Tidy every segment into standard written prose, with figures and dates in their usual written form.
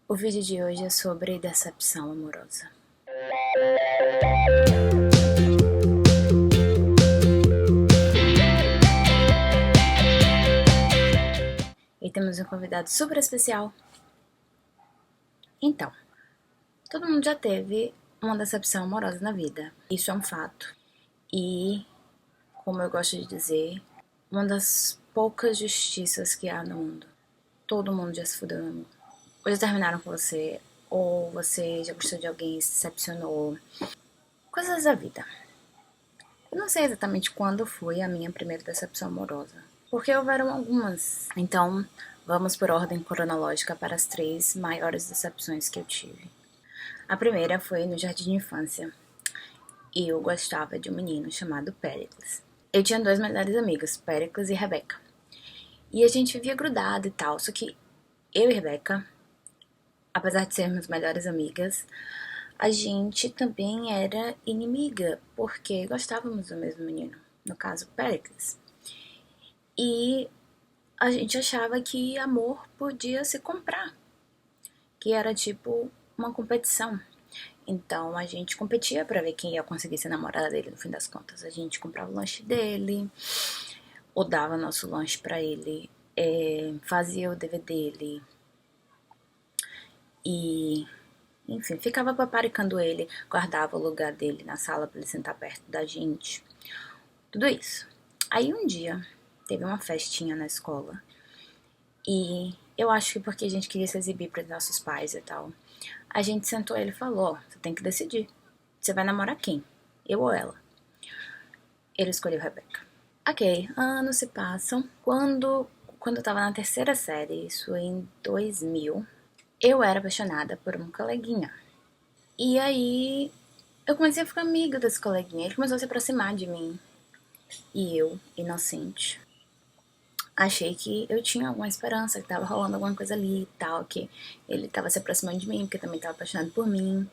O vídeo de hoje é sobre decepção amorosa. E temos um convidado super especial. Então, todo mundo já teve uma decepção amorosa na vida. Isso é um fato. E, como eu gosto de dizer, uma das poucas justiças que há no mundo. Todo mundo já se fudeu no mundo. Ou já terminaram com você, ou você já gostou de alguém e se decepcionou. Coisas da vida. Eu não sei exatamente quando foi a minha primeira decepção amorosa, porque houveram algumas. Então, vamos por ordem cronológica para as 3 maiores decepções que eu tive. A primeira foi no jardim de infância. E eu gostava de um menino chamado Péricles. Eu tinha 2 melhores amigos, Péricles e Rebeca. E a gente vivia grudado e tal, só que eu e Rebeca, apesar de sermos melhores amigas, a gente também era inimiga, porque gostávamos do mesmo menino, no caso, Péricles. E a gente achava que amor podia se comprar, que era tipo uma competição. Então a gente competia pra ver quem ia conseguir ser namorada dele no fim das contas. A gente comprava o lanche dele, ou dava nosso lanche pra ele, fazia o dever dele e, enfim, ficava paparicando ele, guardava o lugar dele na sala pra ele sentar perto da gente. Tudo isso. Aí um dia teve uma festinha na escola e eu acho que porque a gente queria se exibir para os nossos pais e tal, a gente sentou ele e falou: ó, você tem que decidir. Você vai namorar quem? Eu ou ela? Ele escolheu Rebeca. Ok, anos se passam. Quando eu tava na 3ª série, isso em 2000, eu era apaixonada por um coleguinha. E aí eu comecei a ficar amiga desse coleguinha. Ele começou a se aproximar de mim. E eu, inocente, achei que eu tinha alguma esperança, que tava rolando alguma coisa ali e tal, que ele tava se aproximando de mim, porque também tava apaixonado por mim.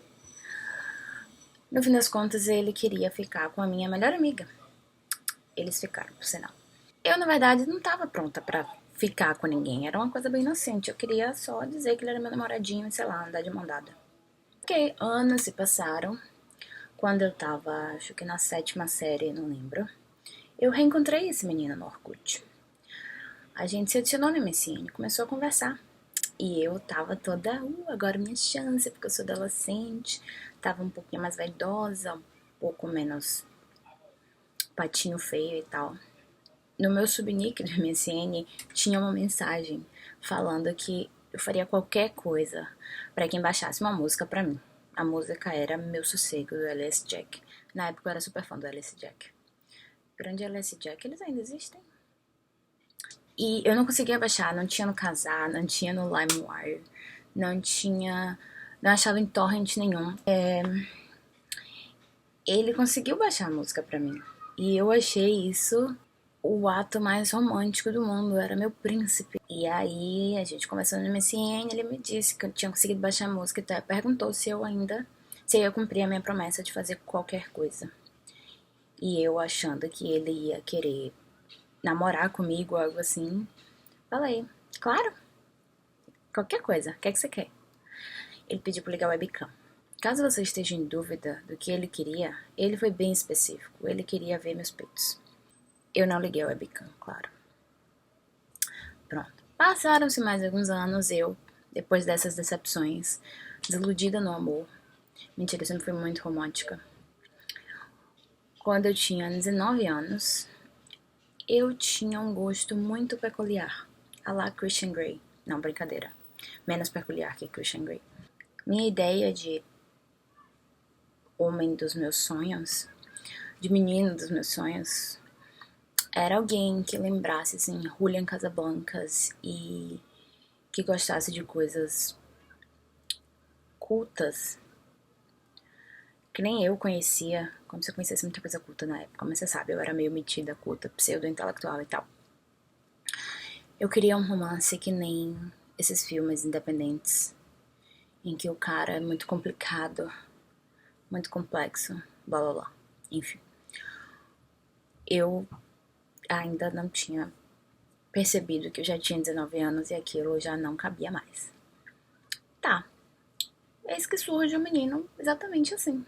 No fim das contas, ele queria ficar com a minha melhor amiga. Eles ficaram, por sinal. Eu, na verdade, não tava pronta pra ficar com ninguém. Era uma coisa bem inocente. Eu queria só dizer que ele era meu namoradinho e, sei lá, andar de mão dada. Ok, anos se passaram. Quando eu tava, acho que na 7ª série, não lembro, eu reencontrei esse menino no Orkut. A gente se adicionou no MSN, começou a conversar. E eu tava toda, agora minha chance, porque eu sou adolescente. Tava um pouquinho mais vaidosa, um pouco menos patinho feio e tal. No meu subnick do MSN tinha uma mensagem falando que eu faria qualquer coisa pra quem baixasse uma música pra mim. A música era Meu Sossego, do LS Jack. Na época eu era super fã do LS Jack. Grande LS Jack, eles ainda existem? E eu não conseguia baixar, não tinha no Kazaa, não tinha no LimeWire, não tinha, não achava em torrent nenhum. Ele conseguiu baixar a música pra mim. E eu achei isso o ato mais romântico do mundo, era meu príncipe. E aí a gente conversando no MSN, ele me disse que eu tinha conseguido baixar a música e tal. Perguntou se eu ia cumprir a minha promessa de fazer qualquer coisa. E eu achando que ele ia querer namorar comigo, algo assim, falei, claro, qualquer coisa, o que é que você quer? Ele pediu pra ligar o webcam. Caso você esteja em dúvida do que ele queria, ele foi bem específico, ele queria ver meus peitos. Eu não liguei o webcam, claro. Pronto. Passaram-se mais alguns anos, eu, depois dessas decepções, desiludida no amor. Mentira, eu sempre fui muito romântica. Quando eu tinha 19 anos, eu tinha um gosto muito peculiar, a la Christian Grey. Não, brincadeira. Menos peculiar que Christian Grey. Minha ideia de homem dos meus sonhos, de menino dos meus sonhos, era alguém que lembrasse, assim, Julian Casablancas e que gostasse de coisas cultas, que nem eu conhecia, como se eu conhecesse muita coisa culta na época, mas você sabe, eu era meio metida, culta, pseudo-intelectual e tal. Eu queria um romance que nem esses filmes independentes, em que o cara é muito complicado, muito complexo, blá blá blá, enfim. Eu ainda não tinha percebido que eu já tinha 19 anos e aquilo já não cabia mais. Tá, eis que surge um menino exatamente assim.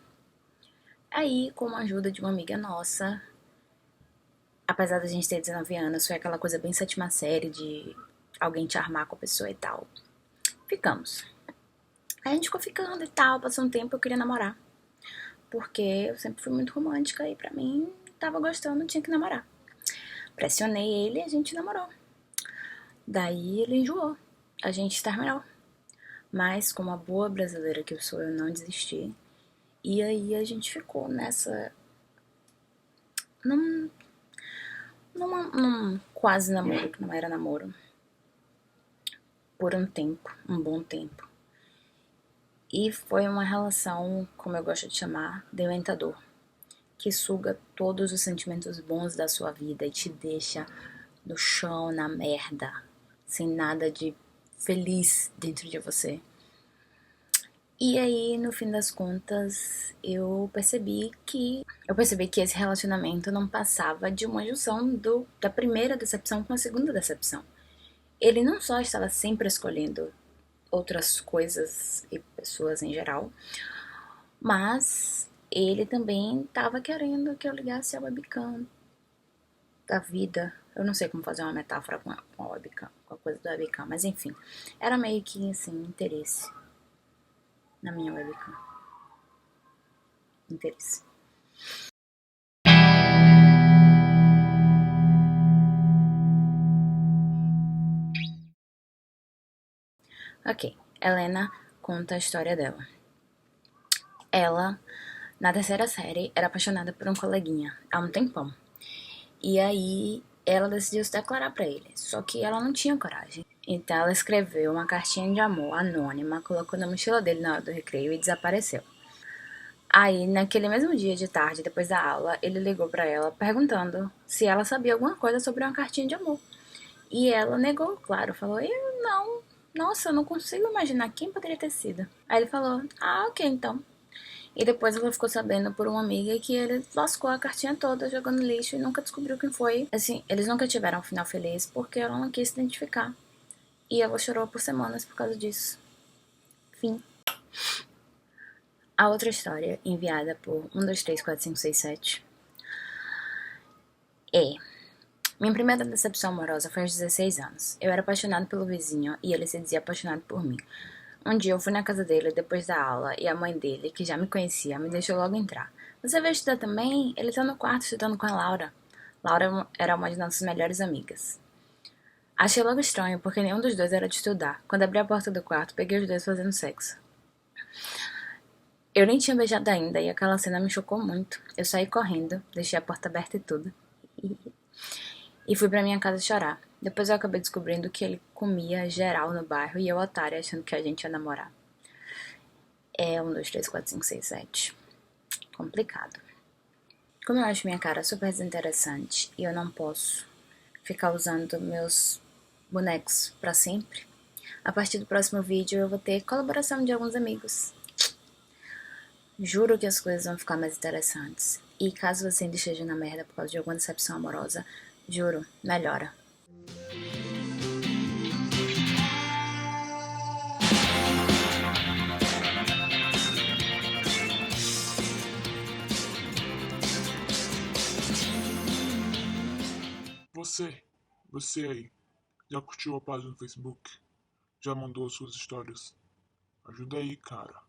Aí, com a ajuda de uma amiga nossa, apesar da gente ter 19 anos, foi aquela coisa bem sétima série de alguém te armar com a pessoa e tal. Ficamos. Aí a gente ficou ficando e tal, passou um tempo, eu queria namorar. Porque eu sempre fui muito romântica e pra mim, tava gostando, tinha que namorar. Pressionei ele e a gente namorou. Daí ele enjoou. A gente terminou. Mas, como a boa brasileira que eu sou, eu não desisti. E aí a gente ficou nessa. Num, num quase namoro, que não era namoro. Por um tempo, um bom tempo. E foi uma relação, como eu gosto de chamar, dementador, que suga todos os sentimentos bons da sua vida e te deixa no chão, na merda, sem nada de feliz dentro de você. E aí, no fim das contas, eu percebi que esse relacionamento não passava de uma junção da primeira decepção com a segunda decepção. Ele não só estava sempre escolhendo outras coisas e pessoas em geral, mas ele também estava querendo que eu ligasse a webcam da vida. Eu não sei como fazer uma metáfora com a webcam, com a coisa da webcam, mas enfim, era meio que assim, interesse na minha webcam. Interesse. Ok, Helena conta a história dela. Ela, na terceira série, era apaixonada por um coleguinha há um tempão. E aí ela decidiu se declarar pra ele, só que ela não tinha coragem. Então ela escreveu uma cartinha de amor anônima, colocou na mochila dele na hora do recreio e desapareceu. Aí, naquele mesmo dia de tarde, depois da aula, ele ligou pra ela perguntando se ela sabia alguma coisa sobre uma cartinha de amor. E ela negou, claro, falou: Eu não, nossa, eu não consigo imaginar quem poderia ter sido. Aí ele falou: Ah, ok, então. E depois ela ficou sabendo por uma amiga que ele lascou a cartinha toda, jogou no lixo e nunca descobriu quem foi. Assim, eles nunca tiveram um final feliz porque ela não quis se identificar. E ela chorou por semanas por causa disso. Fim. A outra história, enviada por 1234567, é: minha primeira decepção amorosa foi aos 16 anos. Eu era apaixonado pelo vizinho e ele se dizia apaixonado por mim. Um dia eu fui na casa dele depois da aula e a mãe dele, que já me conhecia, me deixou logo entrar. Você veio estudar também? Ele tá no quarto estudando com a Laura. Laura era uma de nossas melhores amigas. Achei logo estranho, porque nenhum dos dois era de estudar. Quando abri a porta do quarto, peguei os dois fazendo sexo. Eu nem tinha beijado ainda e aquela cena me chocou muito. Eu saí correndo, deixei a porta aberta e tudo. E fui pra minha casa chorar. Depois eu acabei descobrindo que ele comia geral no bairro e eu, otária, achando que a gente ia namorar. É 1, 2, 3, 4, 5, 6, 7. Complicado. Como eu acho minha cara super desinteressante e eu não posso ficar usando meus bonecos pra sempre, a partir do próximo vídeo eu vou ter colaboração de alguns amigos. Juro que as coisas vão ficar mais interessantes. E caso você ainda esteja na merda por causa de alguma decepção amorosa, juro, melhora. Você aí, já curtiu a página no Facebook? Já mandou suas histórias? Ajuda aí, cara.